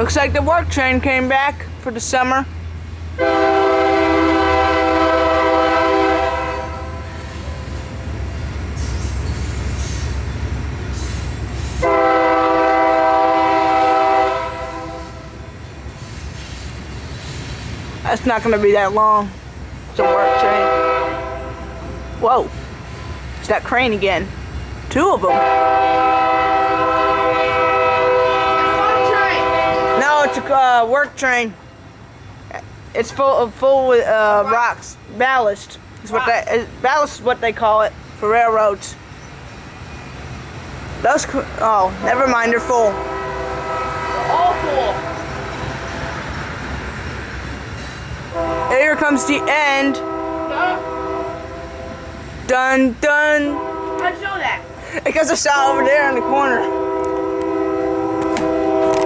Looks like the work train came back for the summer. That's not going to be that long. It's a work train. Whoa. It's that crane again. Two of them. No, it's a work train. It's full with rocks. Ballast. Ballast is what they call it for railroads. Those. Oh, never mind. They're full. They're all full. Here comes the end. Dun dun. How'd you know that? Because I saw it over there in the corner.